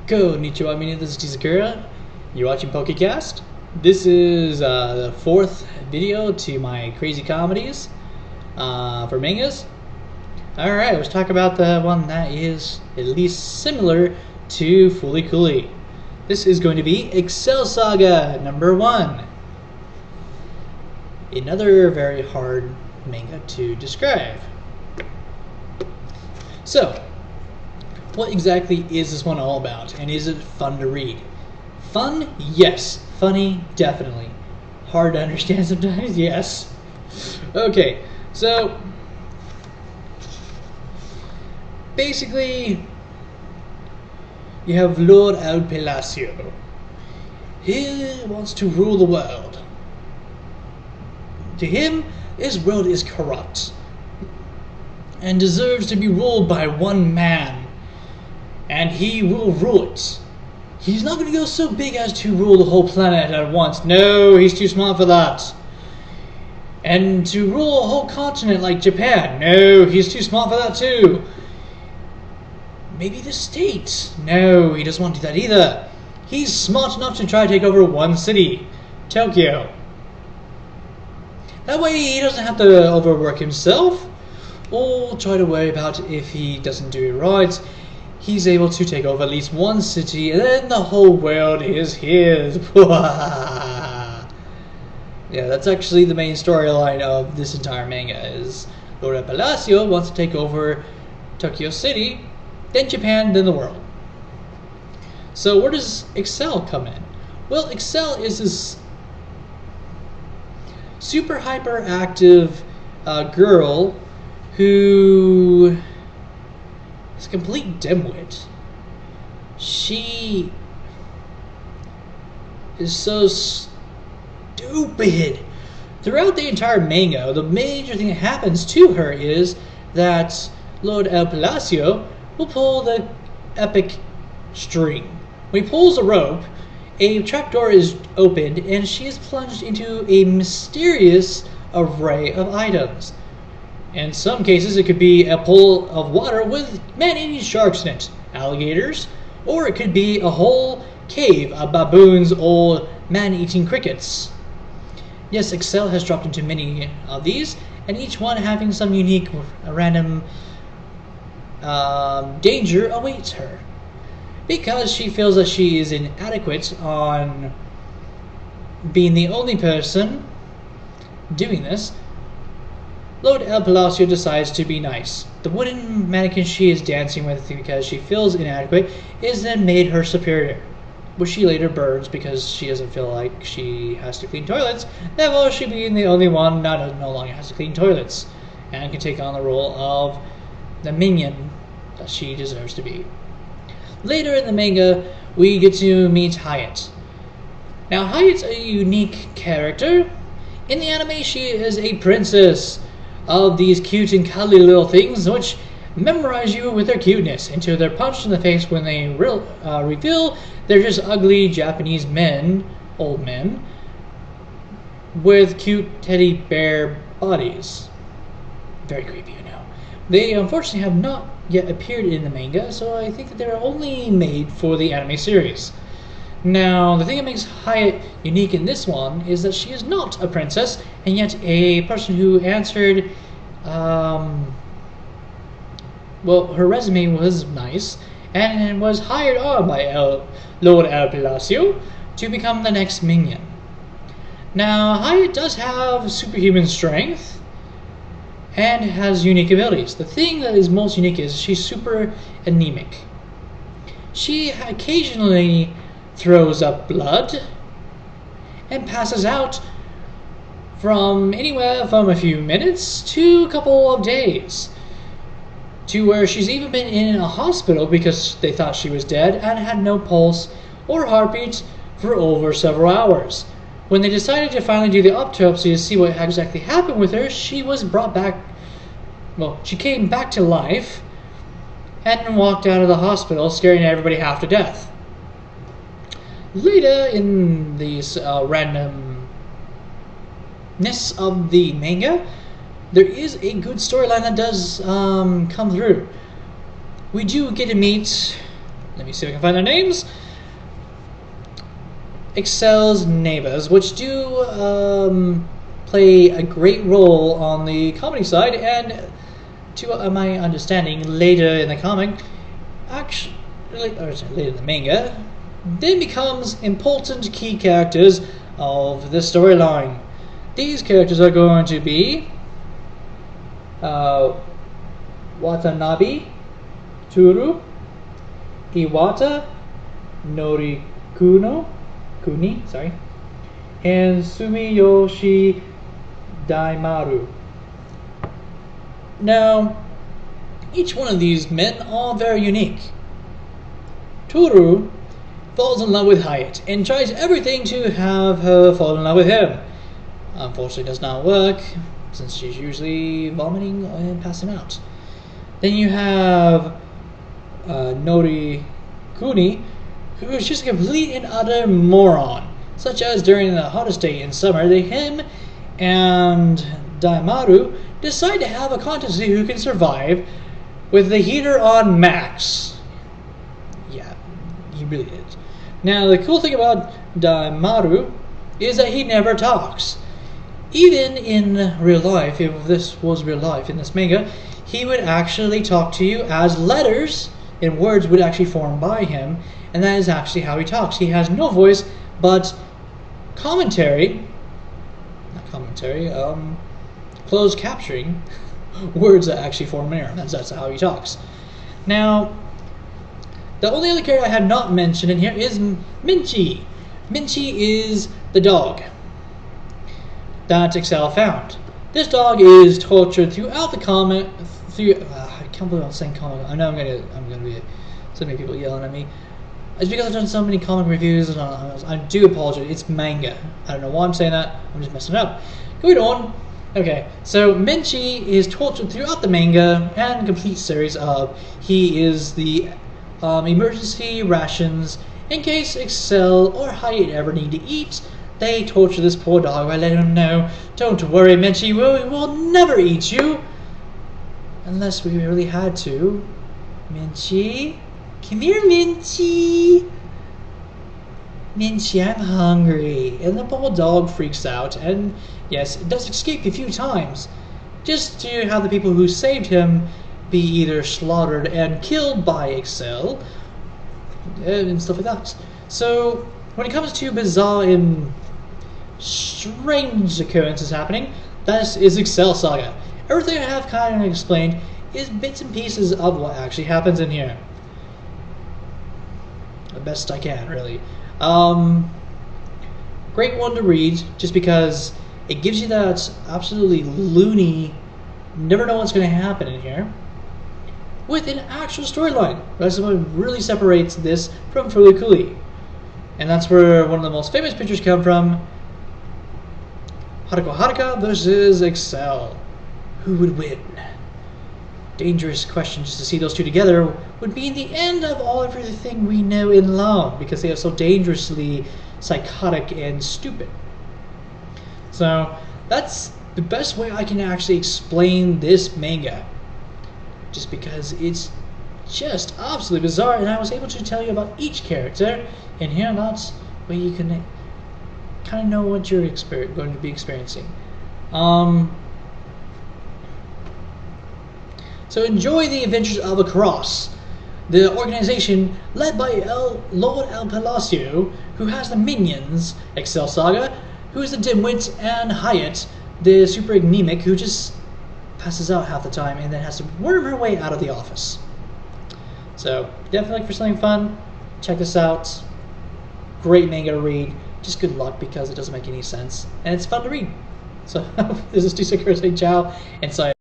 Konnichiwa, this is Saga. You're watching PokeCast. This is the fourth video to my crazy comedies for mangas. Alright, let's talk about the one that is at least similar to Fooly Cooly. This is going to be Excel Saga #1. Another very hard manga to describe. So, what exactly is this one all about, and is it fun to read? Fun? Yes. Funny? Definitely. Hard to understand sometimes? Yes. Okay, so basically you have Lord El Palacio. He wants to rule the world. To him, this world is corrupt and deserves to be ruled by one man. And he will rule it. He's not going to go so big as to rule the whole planet at once. No, he's too smart for that. And to rule a whole continent like Japan. No, he's too smart for that too. Maybe the States. No, he doesn't want to do that either. He's smart enough to try to take over one city. Tokyo. That way he doesn't have to overwork himself or try to worry about if he doesn't do it right. He's able to take over at least one city, and then the whole world is his. Yeah, that's actually the main storyline of this entire manga. Is Lord Palacio wants to take over Tokyo City, then Japan, then the world. So where does Excel come in? Well, Excel is this super hyperactive girl who is a complete dimwit. She is so stupid. Throughout the entire manga, the major thing that happens to her is that Lord El Palacio will pull the epic string. When he pulls the rope, a trapdoor is opened and she is plunged into a mysterious array of items. In some cases, it could be a pool of water with man-eating sharks in it, alligators, or it could be a whole cave of baboons or man-eating crickets. Yes, Excel has dropped into many of these, and each one having some unique, random danger awaits her. Because she feels that she is inadequate on being the only person doing this, Lord El Palacio decides to be nice. The wooden mannequin she is dancing with because she feels inadequate is then made her superior, which she later burns because she doesn't feel like she has to clean toilets. Therefore, she being the only one no longer has to clean toilets and can take on the role of the minion that she deserves to be. Later in the manga, we get to meet Hyatt. Now, Hyatt's a unique character. In the anime, she is a princess of these cute and cuddly little things which memorize you with their cuteness until they're punched in the face when they reveal they're just ugly Japanese men, old men, with cute teddy bear bodies. Very creepy, I know. They unfortunately have not yet appeared in the manga, so I think that they're only made for the anime series. Now, the thing that makes Hyatt unique in this one is that she is not a princess, and yet a person who answered, well, her resume was nice, and was hired on by Lord El Palacio to become the next minion. Now, Hyatt does have superhuman strength, and has unique abilities. The thing that is most unique is she's super anemic. She occasionally throws up blood and passes out from anywhere from a few minutes to a couple of days, to where she's even been in a hospital because they thought she was dead and had no pulse or heartbeat for over several hours. When they decided to finally do the autopsy to see what exactly happened with her, she was brought back, well, she came back to life and walked out of the hospital scaring everybody half to death. Later in these randomness of the manga, there is a good storyline that does come through. We do get to meet let me see if I can find their names. Excel's neighbors, which do play a great role on the comedy side, and to my understanding, later in the comic, actually, or later in the manga, then becomes important key characters of the storyline. These characters are going to be Watanabe, Turu, Iwata, Kuni, and Sumiyoshi Daimaru. Now, each one of these men are very unique. Toru falls in love with Hyatt and tries everything to have her fall in love with him. Unfortunately, it does not work, since she's usually vomiting and passing out. Then you have Norikuni, who is just a complete and utter moron, such as during the hottest day in summer, him and Daimaru decide to have a contest to see who can survive with the heater on max. Yeah, he really did. Now, the cool thing about Daimaru is that he never talks. Even in real life, if this was real life in this manga, he would actually talk to you as letters and words would actually form by him, and that is actually how he talks. He has no voice, but closed capturing words that actually form in there. That's how he talks. Now, the only other character I have not mentioned in here is Minchi. Minchi is the dog that Excel found. This dog is tortured throughout the comic. I can't believe I'm saying comic. I know I'm gonna be so many people yelling at me. It's because I've done so many comic reviews, and I do apologize. It's manga. I don't know why I'm saying that. I'm just messing it up. Going on. Okay, so Minchi is tortured throughout the manga and complete series of. He is the emergency rations in case Excel or Hyatt ever need to eat. They torture this poor dog by letting him know, "Don't worry, Minchi, we will never eat you unless we really had to." Minchi, come here, Minchi. Minchi, I'm hungry. And the poor dog freaks out, and yes, it does escape a few times, just to have the people who saved him be either slaughtered and killed by Excel, and stuff like that. So, when it comes to bizarre and strange occurrences happening, that is Excel Saga. Everything I have kind of explained is bits and pieces of what actually happens in here. The best I can, really. Great one to read, just because it gives you that absolutely loony, never know what's going to happen in here, with an actual storyline. That's what really separates this from Fooly Cooly. And that's where one of the most famous pictures come from. Haruka versus Excel. Who would win? Dangerous questions to see those two together would be the end of everything we know in love, because they are so dangerously psychotic and stupid. So that's the best way I can actually explain this manga, just because it's just absolutely bizarre, and I was able to tell you about each character in here. That's where you can kind of know what you're going to be experiencing. So enjoy the adventures of Across, the organization led by Lord El Palacio, who has the minions, Excel Saga, who is the Dimwit, and Hyatt, the super anemic, who just passes out half the time and then has to worm her way out of the office. So definitely for something fun, check this out. Great manga to read. Just good luck, because it doesn't make any sense, and it's fun to read. So this is Tusa Kurose, ciao, and sayonara.